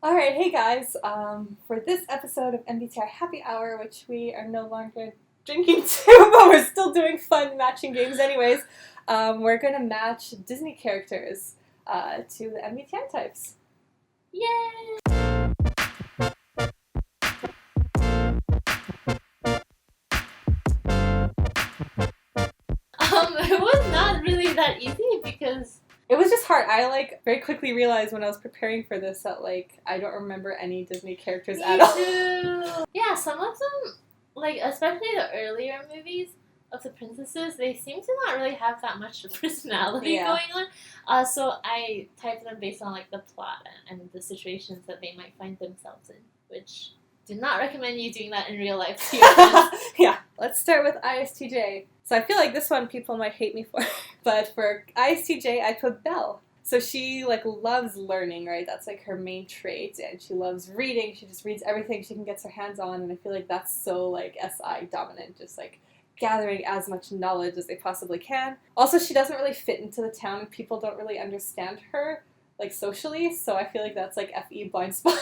Alright, hey guys. For this episode of MBTI Happy Hour, which we are no longer drinking to, but we're still doing fun matching games anyways, we're going to match Disney characters to the MBTI types. Yay! It was not really that easy because It was just hard. I very quickly realized when I was preparing for this that I don't remember any Disney characters at all. too. Yeah, some of them, especially the earlier movies of the princesses, they seem to not really have that much personality going on. So I typed them based on the plot and the situations that they might find themselves in, which do not recommend you doing that in real life. Yeah, let's start with ISTJ. So I feel like this one people might hate me for, but for ISTJ I put Belle. So she loves learning, right? That's her main trait, and she loves reading. She just reads everything she can get her hands on, and I feel like that's so SI dominant, just gathering as much knowledge as they possibly can. Also, she doesn't really fit into the town, and people don't really understand her socially, so I feel like that's FE blind spot.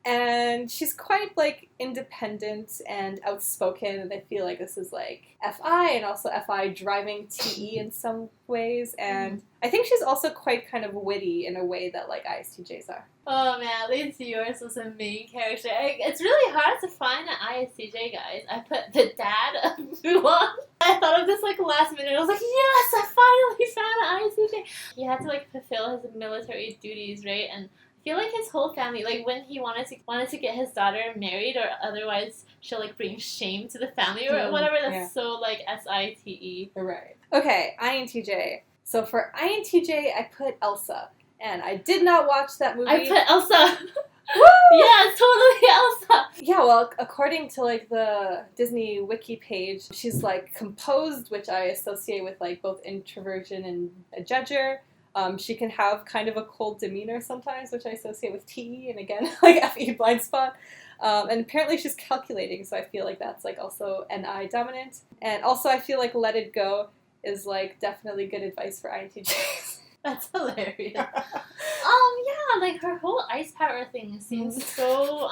And she's quite independent and outspoken, and I feel like this is FI, and also FI driving TE in some ways, and I think she's also quite kind of witty in a way that ISTJs are. Oh man, at least yours was a main character. It's really hard to find an ISTJ, guys. I put the dad of Mulan. I thought of this last minute. I was like, yes, I finally found an ISTJ. He had to fulfill his military duties, right? And I feel like his whole family, when he wanted to get his daughter married, or otherwise she'll bring shame to the family or whatever. That's so SITE. Right. Okay, INTJ. So for INTJ, I put Elsa, and I did not watch that movie. I put Elsa. Woo! Yeah, totally Elsa. Yeah, well, according to the Disney wiki page, she's composed, which I associate with both introversion and a judger. She can have kind of a cold demeanor sometimes, which I associate with TE, and again, FE blind spot. And apparently she's calculating, so I feel that's also NI dominant. And also I feel Let It Go is definitely good advice for INTJs. That's hilarious. Yeah, her whole ice power thing seems so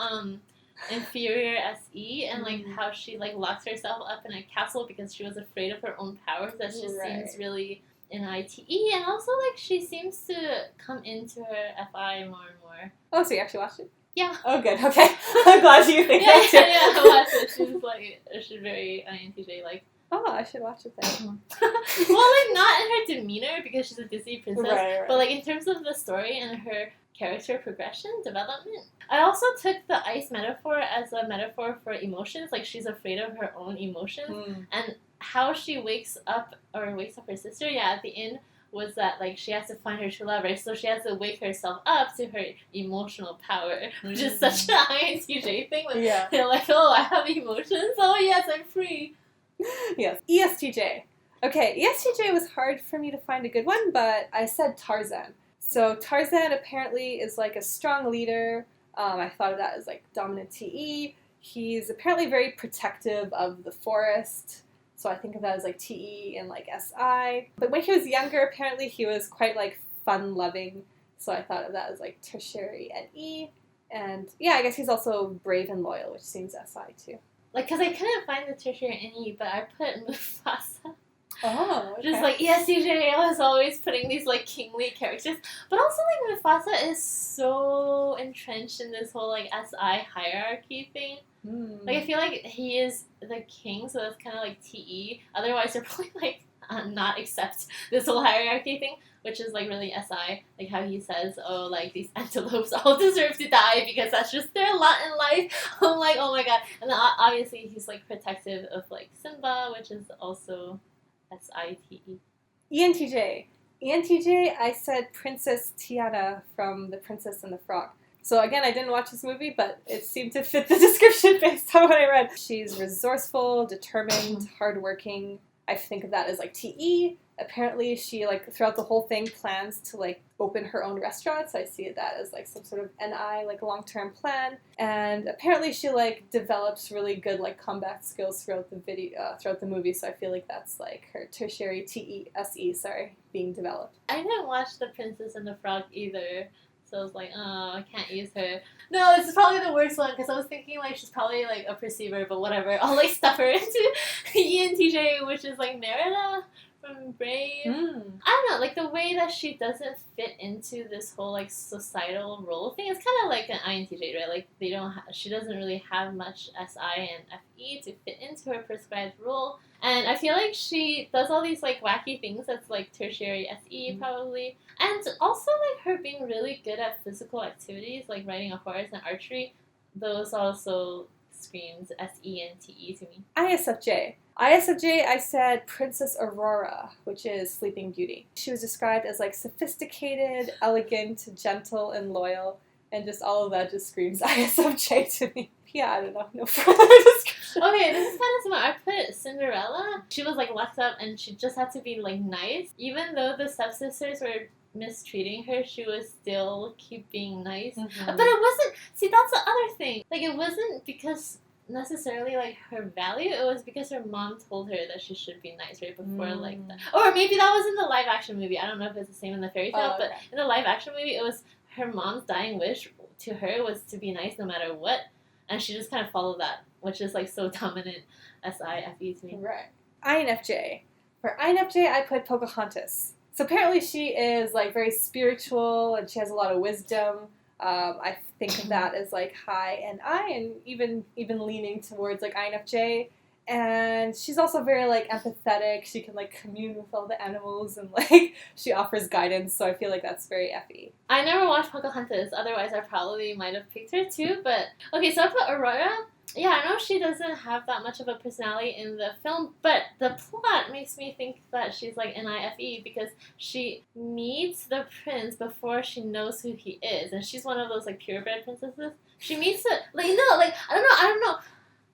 inferior SE, and how she locks herself up in a castle because she was afraid of her own powers. That just seems really in ITE, and also she seems to come into her FI more and more. Oh, so you actually watched it? Yeah. Oh, good. Okay. I'm glad you think that too. Yeah, I watched it. She's very INTJ Oh, I should watch it then. Well, not in her demeanor because she's a Disney princess, right. But in terms of the story and her character progression, development. I also took the ice metaphor as a metaphor for emotions. She's afraid of her own emotions, and how she wakes up her sister. Yeah, at the end was that she has to find her true love, right? So she has to wake herself up to her emotional power, which is such an INTJ thing. They're oh, I have emotions. Oh yes, I'm free. Yes. ESTJ. Okay, ESTJ was hard for me to find a good one, but I said Tarzan. So Tarzan apparently is a strong leader. I thought of that as dominant TE. He's apparently very protective of the forest. So I think of that as TE and SI. But when he was younger, apparently he was quite fun-loving. So I thought of that as tertiary NE. And yeah, I guess he's also brave and loyal, which seems SI too. Because I couldn't find the tertiary NE, but I put Mufasa. Oh, okay. Just ESTJ was always putting these kingly characters, but also Mufasa is so entrenched in this whole SI hierarchy thing. I feel he is the king, so that's kind of TE. Otherwise, they're probably not accept this whole hierarchy thing, which is really SI. How he says, oh, these antelopes all deserve to die because that's just their lot in life. I'm oh my god. And then obviously he's protective of Simba, which is also SITE. ENTJ. ENTJ, I said Princess Tiana from The Princess and the Frog. So again, I didn't watch this movie, but it seemed to fit the description based on what I read. She's resourceful, determined, hardworking. I think of that as TE. Apparently she throughout the whole thing plans to open her own restaurant, so I see that as some sort of NI long-term plan. And apparently she develops really good combat skills throughout the movie, so I feel that's her tertiary TE SE being developed. I didn't watch The Princess and the Frog either, So I was like, oh, I can't use her. No, this is probably the worst one because I was thinking like she's probably like a perceiver, but whatever. I'll like stuff her into ENTJ, which is like Merida from Brave. I don't know, like the way that she doesn't fit into this whole like societal role thing. It's kind of like an INTJ, right? Like she doesn't really have much SI and FE to fit into her prescribed role. And I feel like she does all these like wacky things that's like tertiary SE probably. And also like her being really good at physical activities like riding a horse and archery, those also screams SENTE to me. ISFJ. ISFJ, I said Princess Aurora, which is Sleeping Beauty. She was described as like sophisticated, elegant, gentle, and loyal, and just all of that just screams ISFJ to me. Yeah, I don't know. No further description. Okay, this is kind of smart. I put Cinderella. She was like locked up and she just had to be like nice. Even though the stepsisters were mistreating her, she would still keep being nice. But it wasn't, see, that's the other thing. Like, it wasn't because necessarily like her value, it was because her mom told her that she should be nice right before like that. Or maybe that was in the live action movie. I don't know if it's the same in the fairy tale, but in the live action movie it was her mom's dying wish to her was to be nice no matter what, and she just kind of followed that, which is like so dominant SIFE to me. Right. INFJ. For INFJ I put Pocahontas. So apparently she is like very spiritual and she has a lot of wisdom. I think of that as like high NI and even leaning towards like INFJ. And she's also very like empathetic. She can like commune with all the animals and like she offers guidance. So I feel like that's very FE. I never watched Pocahontas. Otherwise, I probably might have picked her too. But okay, so I put Aurora. Yeah, I know she doesn't have that much of a personality in the film, but the plot makes me think that she's like NIFE because she meets the prince before she knows who he is, and she's one of those like purebred princesses. She meets it like no, like I don't know.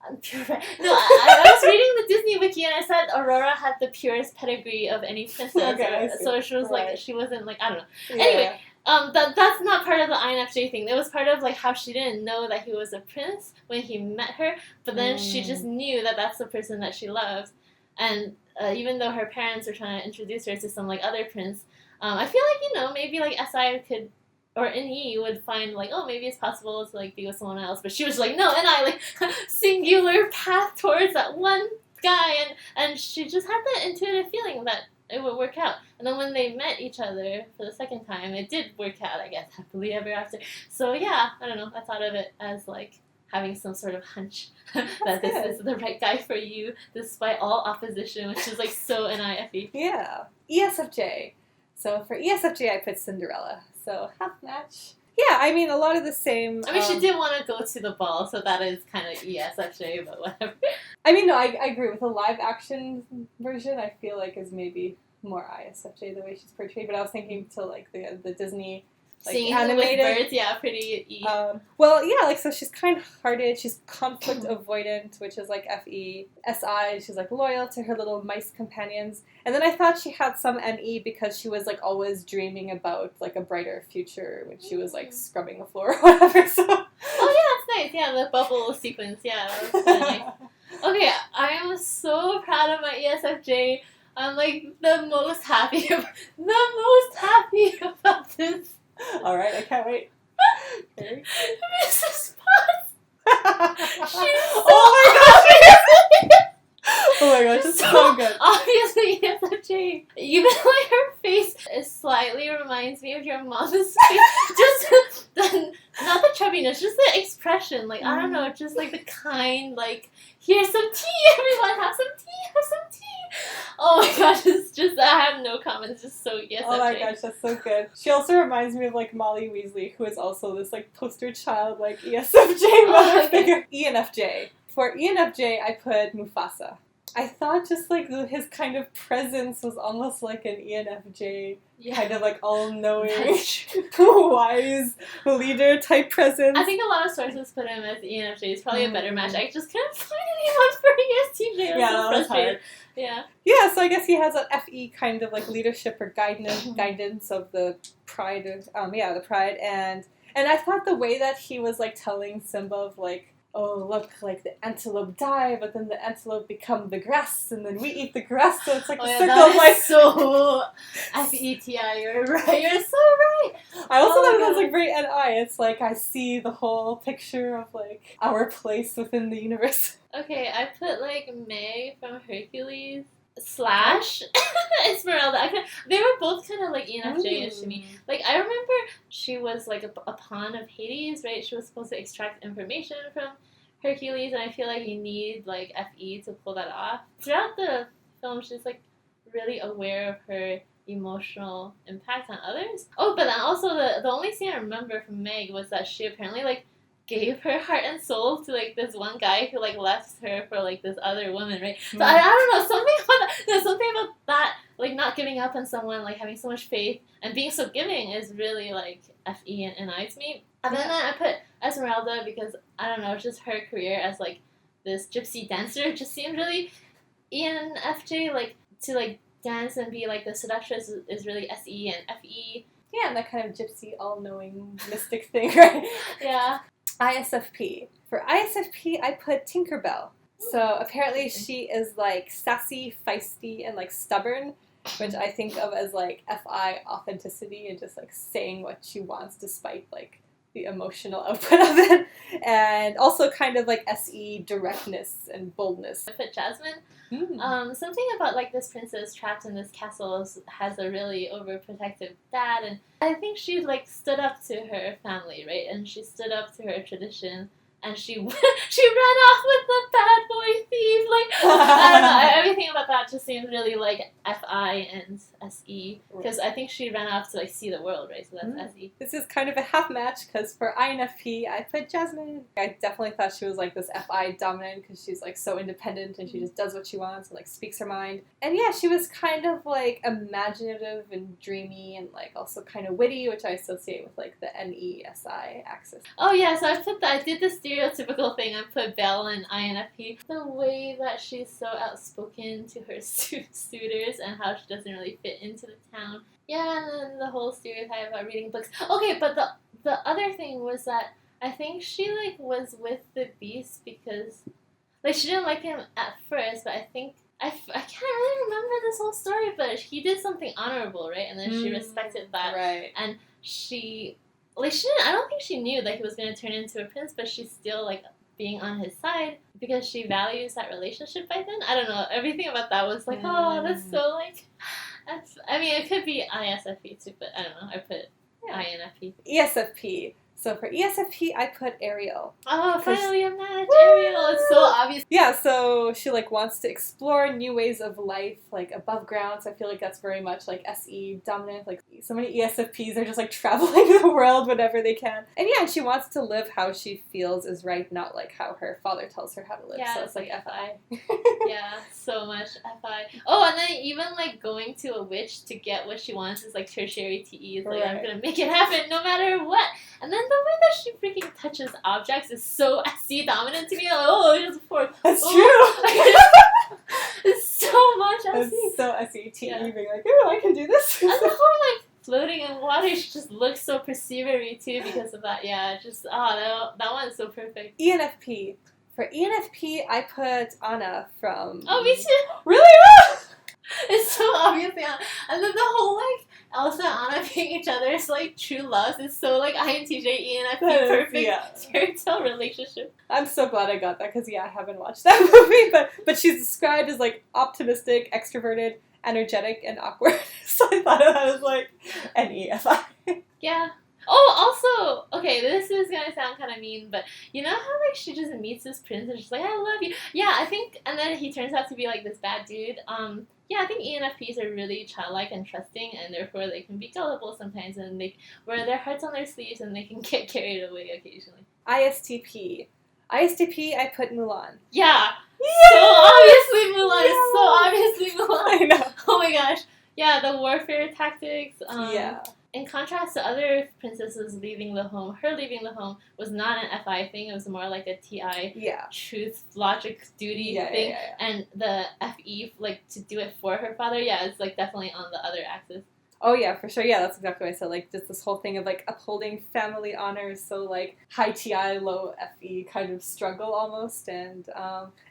I'm purebred. No, I was reading the Disney wiki and I said Aurora had the purest pedigree of any princess. Okay, so she was like she wasn't like I don't know. Yeah. Anyway. That's not part of the INFJ thing. It was part of like how she didn't know that he was a prince when he met her, but then she just knew that that's the person that she loved, and even though her parents were trying to introduce her to some like other prince, I feel like maybe like SI could or NE would find like maybe it's possible to like be with someone else, but she was like no, NI like singular path towards that one guy, and she just had that intuitive feeling that it would work out. And then when they met each other for the second time, it did work out, I guess, happily ever after. So yeah, I don't know, I thought of it as like having some sort of hunch that this is the right guy for you, despite all opposition, which is like so NIFE. Yeah. ESFJ. So for ESFJ, I put Cinderella. So half match. Yeah, I mean, a lot of the same... I mean, she did want to go to the ball, so that is kind of ESFJ, but whatever. I mean, no, I agree. With the live-action version, I feel like is maybe more ISFJ the way she's portrayed, but I was thinking to, like, the Disney... Like, seeing animated with birds, yeah, pretty E. Well, yeah, like, so she's kind-hearted, she's conflict avoidant, which is, like, FE. SI, she's, like, loyal to her little mice companions. And then I thought she had some ME because she was, like, always dreaming about, like, a brighter future when she was, like, scrubbing the floor or whatever, so... Oh, yeah, that's nice. Yeah, the bubble sequence, yeah, that was kind of nice. Okay, I am so proud of my ESFJ. I'm, like, the most happy about this. All right, I can't wait. Okay. Mrs. Potts. She's so oh my gosh, it's so good. Obviously, ESFJ. Even like her face, it slightly reminds me of your mom's face. Just not the chubbiness, just the expression. Like I don't know, just like the kind, like here's some tea, everyone, have some tea. Oh my gosh, it's just I have no comments. Just so ESFJ. Oh my gosh, that's so good. She also reminds me of like Molly Weasley, who is also this like poster child, like ESFJ mother figure. ENFJ. For ENFJ, I put Mufasa. I thought just like his kind of presence was almost like an ENFJ kind of like all-knowing, wise leader type presence. I think a lot of sources put him as ENFJ. It's probably a better match. I just couldn't find anyone for ESTJ. Yeah, that was hard. Yeah. Yeah, so I guess he has an FE kind of like leadership or guidance of the pride of the pride, and I thought the way that he was like telling Simba of like oh, look, like the antelope die, but then the antelope become the grass, and then we eat the grass, so it's like a circle of life. So FETI, you're right. You're so right. I also thought that was like very NI. It's like I see the whole picture of like our place within the universe. Okay, I put like Meg from Hercules / Esmeralda. They were both kind of like ENFJ-ish to me. Like I remember she was like a pawn of Hades, right? She was supposed to extract information from Hercules, and I feel like you need like FE to pull that off. Throughout the film, she's like really aware of her emotional impact on others. Oh, but then also the only thing I remember from Meg was that she apparently like gave her heart and soul to like this one guy who like left her for like this other woman, right? So I don't know, something about that. There's something about that, like not giving up on someone, like having so much faith and being so giving is really like FE and NI to me. And then I put Esmeralda because I don't know, it's just her career as like this gypsy dancer just seemed really ENFJ, like to like dance and be like the seductress is really SE and FE. Yeah, and that kind of gypsy, all-knowing, mystic thing, right? Yeah. ISFP. For ISFP, I put Tinkerbell. So apparently she is like sassy, feisty, and like stubborn, which I think of as like FI authenticity and just like saying what she wants despite like the emotional output of it. And also kind of like SE directness and boldness. I put Jasmine. Something about like this princess trapped in this castle has a really overprotective dad, and I think she like stood up to her family, right? And she stood up to her tradition, and she ran off with the bad boy thief. Like I don't know, everything about that just seems really like FI and SE, because I think she ran off to like see the world, right? So that's SE. This is kind of a half match because for INFP I put Jasmine. I definitely thought she was like this FI dominant because she's like so independent and she just does what she wants and like speaks her mind. And yeah, she was kind of like imaginative and dreamy and like also kind of witty, which I associate with like the NESI axis. Oh yeah, so I did the stereotypical thing. I put Belle and INFP. The way that she's so outspoken to her suitors and how she doesn't really fit into the town. Yeah, and then the whole stereotype about reading books. Okay, but the other thing was that I think she like was with the Beast because like she didn't like him at first, but I think I can't really remember this whole story, but he did something honorable, right? And then she respected that, right? And she didn't. I don't think she knew that he was going to turn into a prince, but she's still like being on his side because she values that relationship by then. I don't know. Everything about that was like, oh, that's so like. I mean, it could be ISFP too, but I don't know. I put INFP. ESFP. So for ESFP, I put Ariel. Oh, finally a match! Ariel, it's so obvious. Yeah, so she like wants to explore new ways of life, like above ground. So I feel like that's very much like SE dominant. Like so many ESFPs are just like traveling the world whenever they can. And yeah, she wants to live how she feels is right, not like how her father tells her how to live. Yeah, so it's like FI. Yeah, so much FI. Oh, and then even like going to a witch to get what she wants is like tertiary TE. It's like I'm gonna make it happen no matter what. And then the way that she freaking touches objects is so SE dominant to me. Like, oh, it's just a fork. That's true. It's so much SE. It's so SE. TE being like, oh, I can do this. And the whole like floating in water, she just looks so persevery too because of that. Yeah, just that one is so perfect. ENFP. For ENFP, I put Anna from. Oh, me too. Really? It's so obviously Anna. And then the whole like Elsa and Anna being each other's like true loves is so like INTJ ENFP perfect fairy tale relationship. I'm so glad I got that because I haven't watched that movie, but she's described as like optimistic, extroverted, energetic, and awkward. So I thought of that as like NEFI. Yeah. Oh, also, okay, this is gonna sound kind of mean, but you know how like she just meets this prince and she's like, I love you. Yeah, I think, and then he turns out to be like this bad dude. Yeah, I think ENFPs are really childlike and trusting, and therefore they can be gullible sometimes, and they wear their hearts on their sleeves, and they can get carried away occasionally. ISTP. ISTP, I put Mulan. Yeah. So obviously Mulan. It's so obviously Mulan. I know. Oh my gosh. Yeah, the warfare tactics. Yeah. In contrast to other princesses leaving the home, her leaving the home was not an FI thing. It was more like a TI, truth, logic, duty thing. Yeah. And the FE, like, to do it for her father, it's like definitely on the other axis. Oh yeah, for sure. Yeah, that's exactly what I said. Like just this whole thing of like upholding family honors, so like high TI, low FE kind of struggle almost, and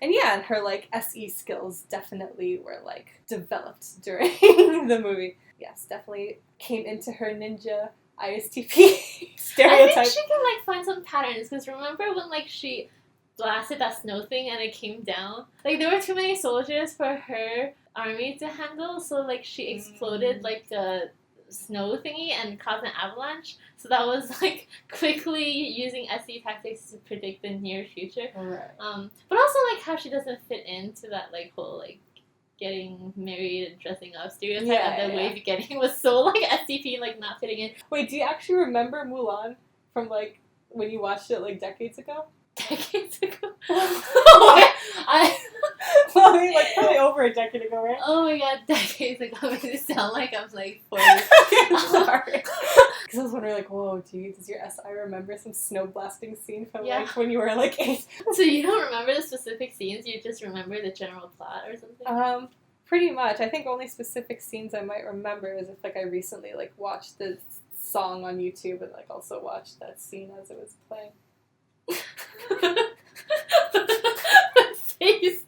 yeah, and her like SE skills definitely were like developed during the movie. Yes, definitely came into her ninja ISTP stereotype. I think she can like find some patterns because remember when like she blasted that snow thing and it came down? Like there were too many soldiers for her army to handle, so like she exploded like a snow thingy and caused an avalanche. So that was like quickly using SE tactics to predict the near future. Right. But also like how she doesn't fit into that like whole like getting married and dressing up stereotype, and the wave getting was so like SCP, like not fitting in. Wait, do you actually remember Mulan from like when you watched it like decades ago? Decades ago? Well, I mean, like probably over a decade ago, right? Oh my god, decades ago makes it sound like I'm like 40. Sorry. Because I was wondering, like, whoa, does your SI remember some snow blasting scene from like when you were like 8? So you don't remember the specific scenes, you just remember the general plot or something? Pretty much. I think only specific scenes I might remember is if like I recently like watched the song on YouTube and like also watched that scene as it was playing. My face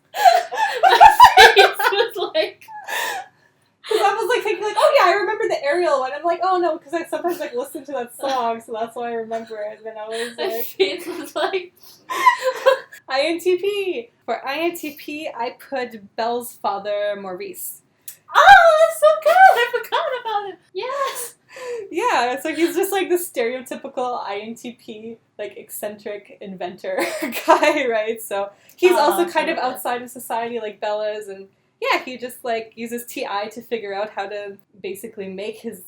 was like... Because I was like thinking like, oh yeah, I remember the Ariel one. I'm like, oh no, because I sometimes like listen to that song, so that's why I remember it. And then I was like, my face was like... INTP. For INTP, I put Belle's father, Maurice. Oh, that's so good! I forgot about him. Yes. Yeah, it's like he's just like the stereotypical INTP, like eccentric inventor guy, right? So he's also kind of outside of society like Bella is, and yeah, he just like uses TI to figure out how to basically make his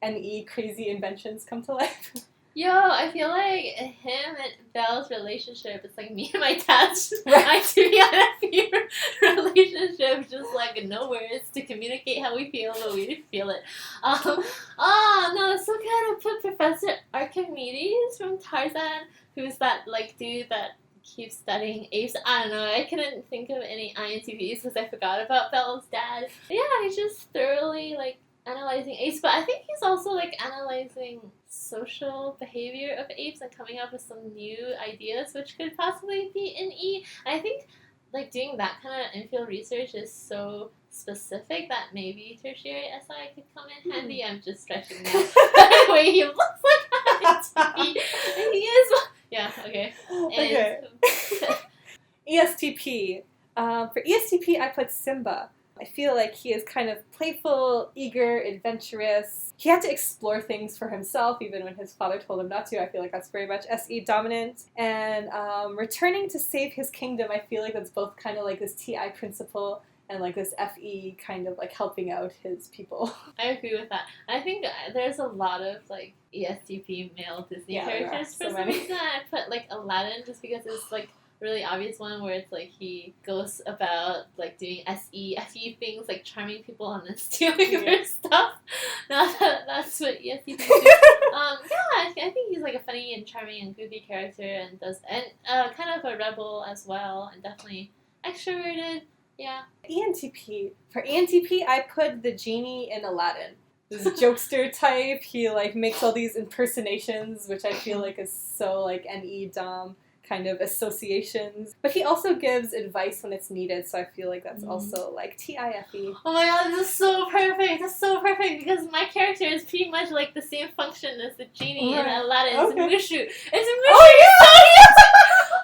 NE crazy inventions come to life. Yo, I feel like him and Belle's relationship is like me and my dad's INTP relationship, just like no words to communicate how we feel, but we feel it. Oh no, it's so good. I put Professor Archimedes from Tarzan, who's that like dude that keeps studying apes. I don't know, I couldn't think of any INTPs because I forgot about Belle's dad. Yeah, he's just thoroughly like analyzing apes, but I think he's also like analyzing social behavior of apes and coming up with some new ideas which could possibly be in E. And I think like doing that kind of infield research is so specific that maybe tertiary SI could come in handy. I'm just stretching that. Anyway, he looks like an INTP and he is. Yeah, okay. Okay. ESTP. For ESTP, I put Simba. I feel like he is kind of playful, eager, adventurous. He had to explore things for himself, even when his father told him not to. I feel like that's very much SE dominant. And returning to save his kingdom, I feel like that's both kind of like this TI principle and like this FE kind of like helping out his people. I agree with that. I think there's a lot of like ESTP male Disney characters for some reason. I put like Aladdin just because it's like really obvious one where it's like he goes about like doing FE things like charming people and then stealing their stuff. Now that's what ESTP do. I think he's like a funny and charming and goofy character and kind of a rebel as well and definitely extroverted. Yeah. ENTP. For ENTP, I put the genie in Aladdin. This jokester type. He like makes all these impersonations, which I feel like is so like NE dom kind of associations. But he also gives advice when it's needed, so I feel like that's also like TIFE. Oh my god, this is so perfect. That's so perfect because my character is pretty much like the same function as the genie in Aladdin. It's Mushu. It's Mushu. Oh yeah!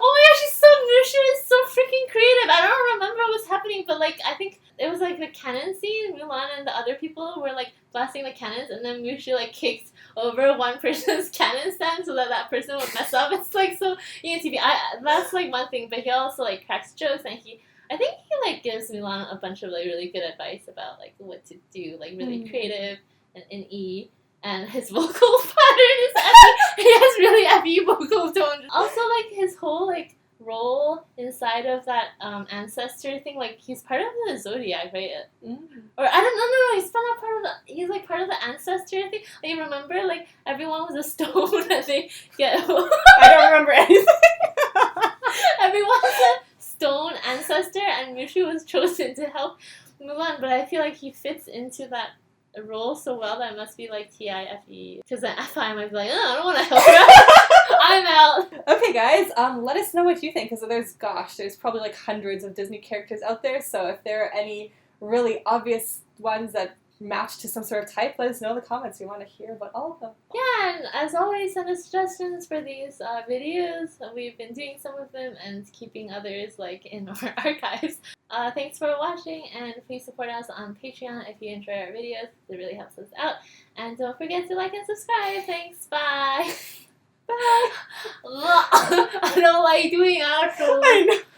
Oh my gosh, she's so Mushu is so freaking creative. I don't remember what was happening, but like I think it was like the cannon scene. Mulan and the other people were like blasting the cannons, and then Mushu like kicked over one person's cannon stand so that person would mess up. It's like so ENTP. That's like one thing, but he also like cracks jokes and I think he like gives Mulan a bunch of like really good advice about like what to do, like really creative and in E. And his vocal pattern is FE. He has really FE vocal tone. Also, like his whole like role inside of that ancestor thing, like he's part of the zodiac, right? Or I don't know, no, he's not part of the. He's like part of the ancestor thing. Like you remember, like everyone was a stone, and they get. I don't remember anything. Everyone was a stone ancestor, and Mushu was chosen to help Mulan. But I feel like he fits into that roll so well that it must be like TIFE. Because then FI might be like, oh, I don't want to help you. I'm out. Okay, guys, let us know what you think, because there's probably like hundreds of Disney characters out there, so if there are any really obvious ones that match to some sort of type, let us know in the comments. We want to hear about all of them. Yeah, and as always, send us suggestions for these videos. We've been doing some of them and keeping others like in our archives. Thanks for watching, and please support us on Patreon if you enjoy our videos. It really helps us out. And don't forget to like and subscribe. Thanks. Bye. Bye. I don't like doing outros. I know.